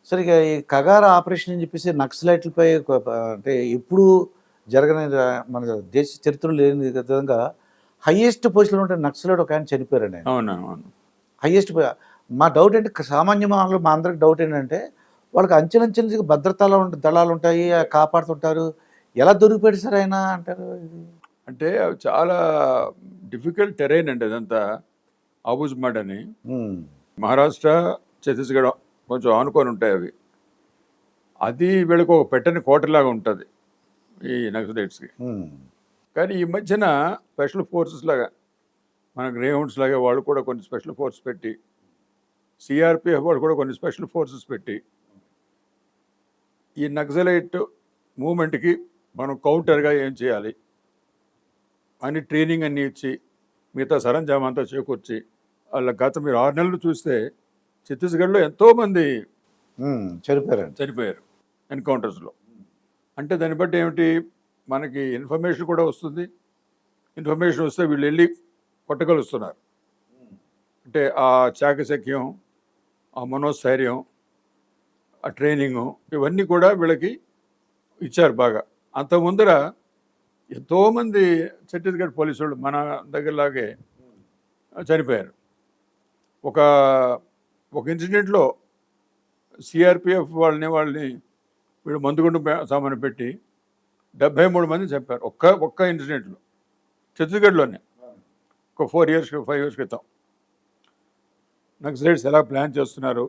సరే ఇక ఈ కగార ఆపరేషన్ అని చెప్పేసి నక్సలైట్లపై అంటే ఎప్పుడు జరగని మన దేశ చరిత్రలో లేని విధంగా హైయెస్ట్ పొజిషన్లో ఉంటే నక్సలైట్ ఒక ఆయన చనిపోయారండి ఆయన. అవును. హైయెస్ట్ మా డౌట్ ఏంటి సామాన్య మానవులు మా అందరికి డౌట్ ఏంటంటే వాళ్ళకి అంచెలంచెలు భద్రతలు దళాలు ఉంటాయి కాపాడుతుంటారు. ఎలా దొరికిపోయాడు సార్ ఆయన అంటారు ఇది? అంటే అవి చాలా డిఫికల్ట్ టెరైన్ అండి అదంతా. ఆబుజ్మడ్ అని ఉమ్, మహారాష్ట్ర, ఛత్తీస్గఢ్ కొంచెం ఆనుకొని ఉంటాయి అవి. అది వీళ్ళకి ఒక పెట్టని కోటలాగా ఉంటుంది ఈ నక్సలైట్స్కి. ఉమ్, కానీ ఈ మధ్యన స్పెషల్ ఫోర్సెస్ లాగా మన గ్రేహౌండ్స్ లాగా వాళ్ళు కూడా కొన్ని స్పెషల్ ఫోర్స్ పెట్టి, సిఆర్పిఎఫ్ వాళ్ళు కూడా కొన్ని స్పెషల్ ఫోర్సెస్ పెట్టి ఈ నక్సలైట్ మూమెంట్కి మనం కౌంటర్గా ఏం చేయాలి అని ట్రైనింగ్ అన్ని ఇచ్చి మిగతా సరంజామా అంతా చేకూర్చి వాళ్ళ గత మీరు 6 నెలలు చూస్తే ఛత్తీస్గఢ్లో ఎంతోమంది చనిపోయారు ఎన్కౌంటర్స్లో. అంటే దాన్ని బట్టి ఏమిటి, మనకి ఇన్ఫర్మేషన్ కూడా వస్తుంది. ఇన్ఫర్మేషన్ వస్తే వీళ్ళు వెళ్ళి కొట్టగలుస్తున్నారు. అంటే ఆ చాకచక్యం, ఆ మనోస్థైర్యం, ఆ ట్రైనింగు ఇవన్నీ కూడా వీళ్ళకి ఇచ్చారు బాగా. అంత ముందర ఎంతోమంది ఛత్తీస్గఢ్ పోలీసు వాళ్ళు మన దగ్గరలాగే చనిపోయారు. ఒక ఒక ఇన్సిడెంట్లో సిఆర్పిఎఫ్ వాళ్ళని వీళ్ళు మందుగుండు సామాను పెట్టి 73 మంది చంపారు ఒక్క ఇన్సిడెంట్లో ఛత్తీస్గఢ్లోనే. ఒక 5 ఇయర్స్ క్రితం నక్సలైట్స్ ఎలా ప్లాన్ చేస్తున్నారు,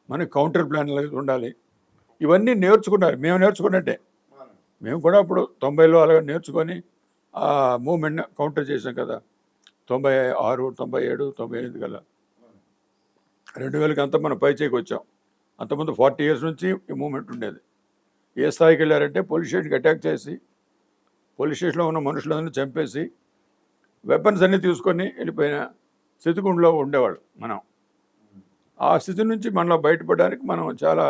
మనకి కౌంటర్ ప్లాన్ ఉండాలి, ఇవన్నీ నేర్చుకున్నారు. మేము నేర్చుకున్నట్టే. మేము కూడా అప్పుడు 90లో అలాగే నేర్చుకొని ఆ మూమెంట్ని కౌంటర్ చేసాం కదా. 96, 97, 98 కల్లా 2000కి అంతా మనం పైచేకి వచ్చాం. అంతకుముందు 40 ఇయర్స్ నుంచి ఈ మూమెంట్ ఉండేది. ఏ స్థాయికి వెళ్ళారంటే పోలీస్ స్టేషన్కి అటాక్ చేసి పోలీస్ స్టేషన్లో ఉన్న మనుషులందరినీ చంపేసి వెపన్స్ అన్నీ తీసుకొని వెళ్ళిపోయిన స్థితిగుండలో ఉండేవాళ్ళు మనం. ఆ స్థితి నుంచి మనలో బయటపడడానికి మనం చాలా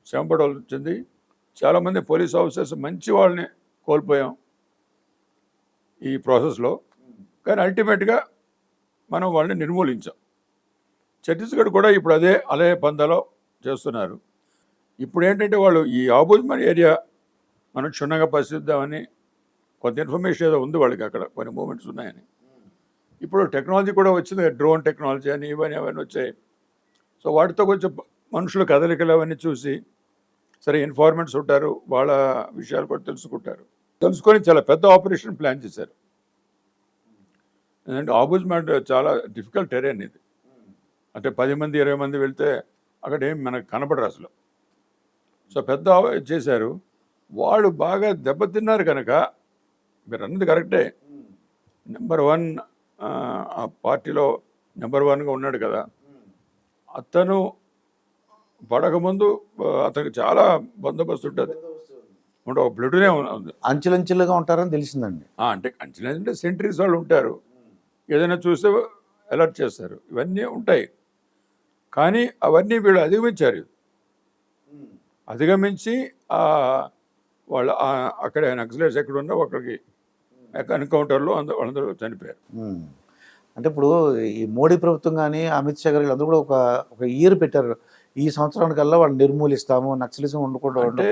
శ్రమపడాల్సి వచ్చింది. చాలామంది పోలీస్ ఆఫీసర్స్ మంచి వాళ్ళని కోల్పోయాం ఈ ప్రాసెస్లో. కానీ అల్టిమేట్గా మనం వాళ్ళని నిర్మూలించాం. ఛత్తీస్గఢ్ కూడా ఇప్పుడు అదే పందాలో చేస్తున్నారు. ఇప్పుడు ఏంటంటే వాళ్ళు ఈ ఆబుజ్మన్ ఏరియా మనం క్షుణ్ణంగా పరిశీలిద్దామని కొంత ఇన్ఫర్మేషన్ ఏదో ఉంది వాళ్ళకి, అక్కడ కొన్ని మూమెంట్స్ ఉన్నాయని. ఇప్పుడు టెక్నాలజీ కూడా వచ్చింది, డ్రోన్ టెక్నాలజీ అని అవన్నీ వచ్చాయి. సో వాటితో కొంచెం మనుషుల కదలికలు అవన్నీ చూసి, సరే ఇన్ఫార్మెంట్స్ ఉంటారు, వాళ్ళ విషయాలు కూడా తెలుసుకొని చాలా పెద్ద ఆపరేషన్ ప్లాన్ చేశారు. ఎందుకంటే ఆబుజ్మడ్ చాలా డిఫికల్ట్ టెరైన్ ఇది. అంటే 10 మంది 20 మంది వెళ్తే అక్కడ ఏం మనకు కనపడరు అసలు. సో పెద్ద చేశారు. వాళ్ళు బాగా దెబ్బతిన్నారు కనుక, మీరు అన్నది కరెక్టే, నెంబర్ 1 ఆ పార్టీలో నెంబర్ 1గా ఉన్నాడు కదా, అతను పడకముందు అతనికి చాలా బందోబస్తు ఉంటుంది. ఒక ప్లెటూనే ఉంది. అంచెలంచెలుగా ఉంటారని తెలిసిందండి. అంటే అంచెలంటే సెంట్రీస్ వాళ్ళు ఉంటారు, ఏదైనా చూస్తే అలర్ట్ చేస్తారు, ఇవన్నీ ఉంటాయి. కానీ అవన్నీ వీళ్ళు అధిగమించి వాళ్ళు అక్కడ నక్సలైట్స్ ఎక్కడున్నా అక్కడికి ఎన్కౌంటర్లో వాళ్ళందరూ చనిపోయారు. అంటే ఇప్పుడు ఈ మోడీ ప్రభుత్వం కానీ అమిత్ షా గారు అందరూ కూడా ఒక ఇయర్ పెట్టారు, ఈ సంవత్సరానికల్లా వాళ్ళు నిర్మూలిస్తాము, నక్సలిజం ఉండకుండా. అంటే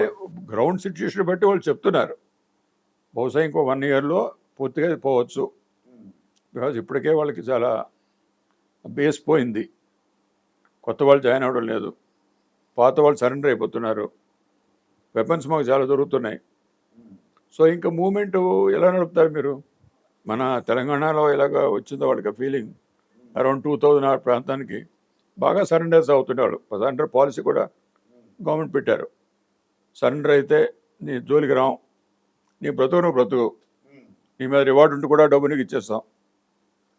గ్రౌండ్ సిచ్యుయేషన్ బట్టి వాళ్ళు చెప్తున్నారు. బహుశా ఇంకో 1 ఇయర్లో పూర్తిగా పోవచ్చు. బికాజ్ ఇప్పటికే వాళ్ళకి చాలా బేస్ పోయింది, కొత్త వాళ్ళు జాయిన్ అవ్వడం లేదు, పాత వాళ్ళు సరెండర్ అయిపోతున్నారు, వెపన్స్ మాకు చాలా దొరుకుతున్నాయి. సో ఇంకా మూమెంట్ ఎలా నడుపుతారు మీరు? మన తెలంగాణలో ఎలాగ వచ్చిందో వాళ్ళకి ఫీలింగ్, అరౌండ్ 2000 ఆ ప్రాంతానికి బాగా సరెండర్స్ అవుతుండేవాళ్ళు. సరెండర్ పాలసీ కూడా గవర్నమెంట్ పెట్టారు. సరెండర్ అయితే నీ జోలికి రాం, నీ బ్రతుకు, నీ మీద రివార్డు ఉంటూ కూడా డబ్బు నీకు ఇచ్చేస్తాం,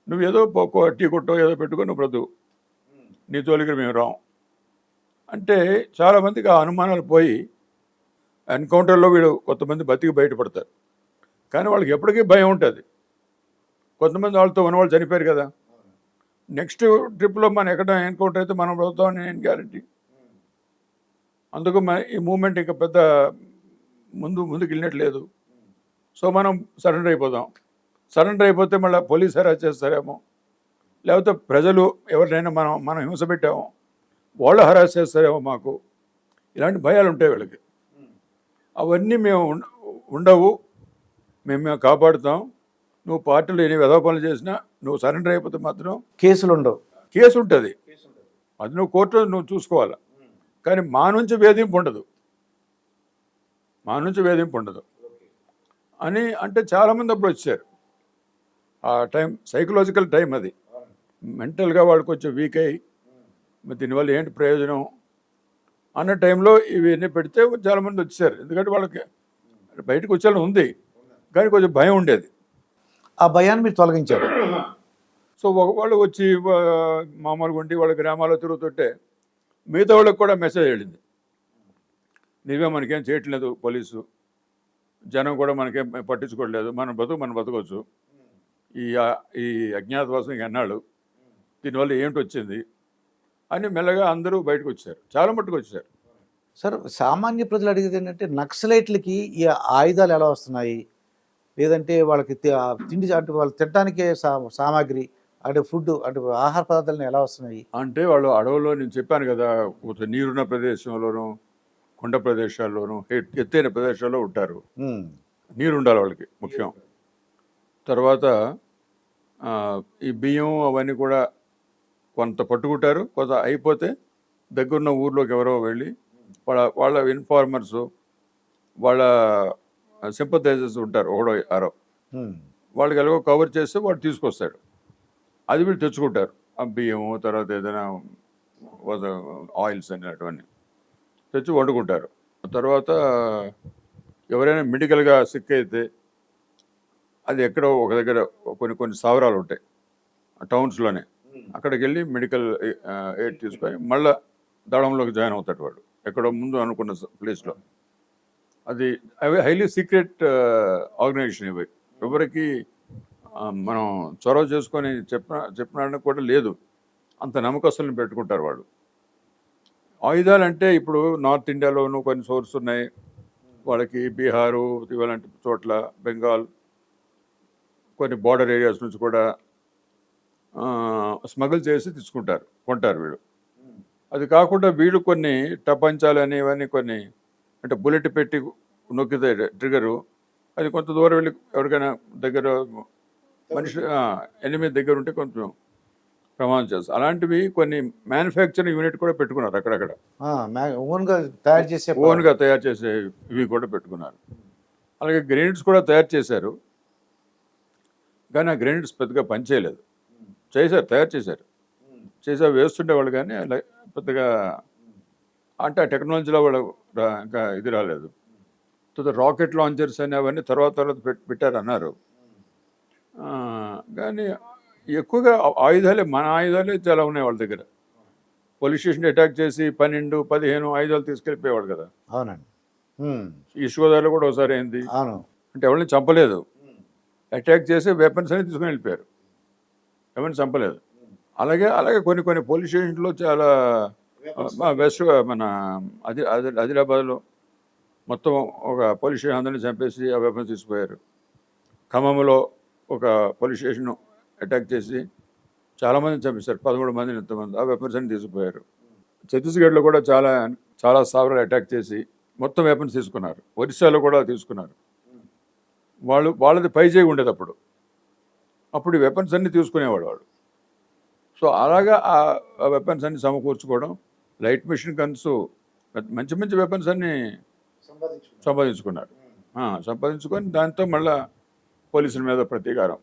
నువ్వు ఏదో టీ కొట్టో ఏదో పెట్టుకో, నువ్వు బ్రతుకు, నీ జోలికి మేము రాం అంటే చాలామందికి ఆ అనుమానాలు పోయి ఎన్కౌంటర్లో వీడు కొంతమంది బతికి బయటపడతారు. కానీ వాళ్ళకి ఎప్పటికీ భయం ఉంటుంది. కొంతమంది వాళ్ళతో ఉన్నవాళ్ళు చనిపోయారు కదా, నెక్స్ట్ ట్రిప్లో మనం ఎక్కడ ఎన్కౌంటర్ అయితే మనం బ్రతుకుతామని నేను గ్యారంటీ. అందుకు ఈ మూమెంట్ ఇంకా పెద్ద ముందుకు వెళ్ళినట్లేదు. సో మనం సరెండర్ అయిపోదాం. సరెండర్ అయిపోతే మళ్ళీ పోలీస్ అరెస్ట్ చేస్తారేమో, లేకపోతే ప్రజలు ఎవరినైనా మనం హింస పెట్టాము, వాళ్ళు హరాస్ చేస్తారేమో మాకు, ఇలాంటి భయాలు ఉంటాయి వీళ్ళకి. అవన్నీ మేము ఉండవు, మేము కాపాడుతాం. నువ్వు పార్టీలో ఎన్ని వెధవ పనులు చేసినా నువ్వు సరెండర్ అయిపోతే మాత్రం కేసులు ఉండవు. కేసు ఉంటుంది, అది నువ్వు కోర్టులో నువ్వు చూసుకోవాలి. కానీ మా నుంచి వేధింపు ఉండదు, మా నుంచి వేధింపు ఉండదు అని అంటే చాలామంది అప్పుడు వచ్చారు. ఆ టైం సైకలాజికల్ టైం, అది మెంటల్గా వాళ్ళు కొంచెం వీక్ అయ్యి మరి దీనివల్ల ఏంటి ప్రయోజనం అన్న టైంలో ఇవన్నీ పెడితే చాలామంది వచ్చారు. ఎందుకంటే వాళ్ళకి బయటకు వచ్చేయాలని ఉంది, కానీ కొంచెం భయం ఉండేది. ఆ భయాన్ని మీరు తొలగించారు. సో వాళ్ళు వచ్చి మామూలుగా ఉండి వాళ్ళ గ్రామాల్లో తిరుగుతుంటే మిగతా వాళ్ళకి కూడా మెసేజ్ వెళ్ళింది, నీవే మనకేం చేయట్లేదు పోలీసు, జనం కూడా మనకేం పట్టించుకోవట్లేదు, మనం బతకొచ్చు, ఈ అజ్ఞాతవాసం ఎన్నాళ్ళు, దీనివల్ల ఏంటి వచ్చింది అని మెల్లగా అందరూ బయటకు వచ్చారు, చాలా మట్టుకు వచ్చారు. సార్, సామాన్య ప్రజలు అడిగేది ఏంటంటే నక్సలైట్లకి ఈ ఆయుధాలు ఎలా వస్తున్నాయి, లేదంటే వాళ్ళకి తిండి అంటే వాళ్ళు తినడానికి సామాగ్రి అంటే ఫుడ్ అంటే ఆహార పదార్థాలను ఎలా వస్తున్నాయి? అంటే వాళ్ళు అడవుల్లో, నేను చెప్పాను కదా, కొంచెం నీరున్న ప్రదేశంలోనూ కొండ ప్రదేశాల్లోనూ ఎత్తైన ప్రదేశాల్లో ఉంటారు. నీరు ఉండాలి వాళ్ళకి ముఖ్యం. తర్వాత ఈ బియ్యం అవన్నీ కూడా కొంత పట్టుకుంటారు, కొంత అయిపోతే దగ్గరున్న ఊర్లోకి ఎవరో వెళ్ళి వాళ్ళ ఇన్ఫార్మర్స్, వాళ్ళ సింపథైజర్స్ ఉంటారు, ఒకడో ఆరో, వాళ్ళకి ఎలాగో కవర్ చేస్తే వాడు తీసుకొస్తాడు, అది వీళ్ళు తెచ్చుకుంటారు. ఆ బియ్యము, తర్వాత ఏదైనా ఆయిల్స్ అని అటువంటి తెచ్చి వండుకుంటారు. తర్వాత ఎవరైనా మెడికల్గా సిక్ అయితే అది ఎక్కడో ఒక దగ్గర కొన్ని స్థావరాలు ఉంటాయి టౌన్స్లోనే, అక్కడికి వెళ్ళి మెడికల్ ఎయిడ్ తీసుకొని మళ్ళీ దళంలోకి జాయిన్ అవుతాడు వాడు, ఎక్కడో ముందు అనుకున్న ప్లేస్లో. అది అవి హైలీ సీక్రెట్ ఆర్గనైజేషన్. ఇవి ఎవరికి మనం చొరవ చేసుకొని చెప్పడానికి కూడా లేదు, అంత నమ్మకస్తులను పెట్టుకుంటారు వాళ్ళు. ఆయుధాలు అంటే ఇప్పుడు నార్త్ ఇండియాలోనూ కొన్ని సోర్స్ ఉన్నాయి వాళ్ళకి, బీహారు ఇలాంటి చోట్ల, బెంగాల్, కొన్ని బార్డర్ ఏరియాస్ నుంచి కూడా స్మగుల్ చేసి తీసుకుంటారు, కొంటారు వీళ్ళు. అది కాకుండా వీళ్ళు కొన్ని టపంచాలు అని ఇవన్నీ కొన్ని, అంటే బుల్లెట్ పెట్టి నొక్కితే ట్రిగరు, అది కొంత దూరం వెళ్ళి ఎవరికైనా దగ్గర మనిషి ఎనిమిది దగ్గర ఉంటే కొంచెం ప్రమాదం చేస్తారు. అలాంటివి కొన్ని మ్యానుఫ్యాక్చరింగ్ యూనిట్ కూడా పెట్టుకున్నారు అక్కడక్కడ, ఓన్గా తయారు చేసే ఇవి కూడా పెట్టుకున్నారు. అలాగే గ్రెనేడ్స్ కూడా తయారు చేశారు, కానీ ఆ గ్రెనేడ్స్ పెద్దగా పనిచేయలేదు. తయారు చేశారు వేస్తుండేవాళ్ళు, కానీ అలా పెద్దగా అంటే ఆ టెక్నాలజీలో వాళ్ళు ఇంకా ఇది రాలేదు. తర్వాత రాకెట్ లాంచర్స్ అని అవన్నీ తర్వాత పెట్టారన్నారు. కానీ ఎక్కువగా ఆయుధాలే, మన ఆయుధాలే చాలా ఉన్నాయి వాళ్ళ దగ్గర. పోలీస్ స్టేషన్ అటాక్ చేసి 12-15 ఆయుధాలు తీసుకెళ్ళిపోయేవాడు కదా. అవునండి. ఈస్ట్ గోదావరిలో కూడా ఒకసారి అయింది. అంటే ఎవరిని చంపలేదు, అటాక్ చేసి వెపన్స్ అని తీసుకుని వెళ్ళిపోయారు, ఎవరిని చంపలేదు. అలాగే కొన్ని పోలీస్ స్టేషన్లో చాలా, వెస్ట్ మన ఆదిలాబాద్లో మొత్తం ఒక పోలీస్ స్టేషన్ అందరినీ చంపేసి ఆ వెపన్స్ తీసుకుపోయారు. ఖమ్మంలో ఒక పోలీస్ స్టేషన్ అటాక్ చేసి చాలామందిని చంపేశారు, 13 మందిని, ఎంతమంది, ఆ వెపన్స్ అన్ని తీసుకుపోయారు. ఛత్తీస్గఢ్లో కూడా చాలా స్థావరాలు అటాక్ చేసి మొత్తం వెపన్స్ తీసుకున్నారు. ఒరిస్సాలో కూడా తీసుకున్నారు. వాళ్ళది పై చేయి ఉండేది అప్పుడు ఈ వెపన్స్ అన్ని తీసుకునేవాడు వాళ్ళు. సో అలాగా ఆ వెపన్స్ అన్ని సమకూర్చుకోవడం, లైట్ మిషన్ గన్స్, మంచి వెపన్స్ అన్ని సంపాదించుకున్నారు. సంపాదించుకొని దాంతో మళ్ళీ పోలీసుల మీద ప్రతీకారం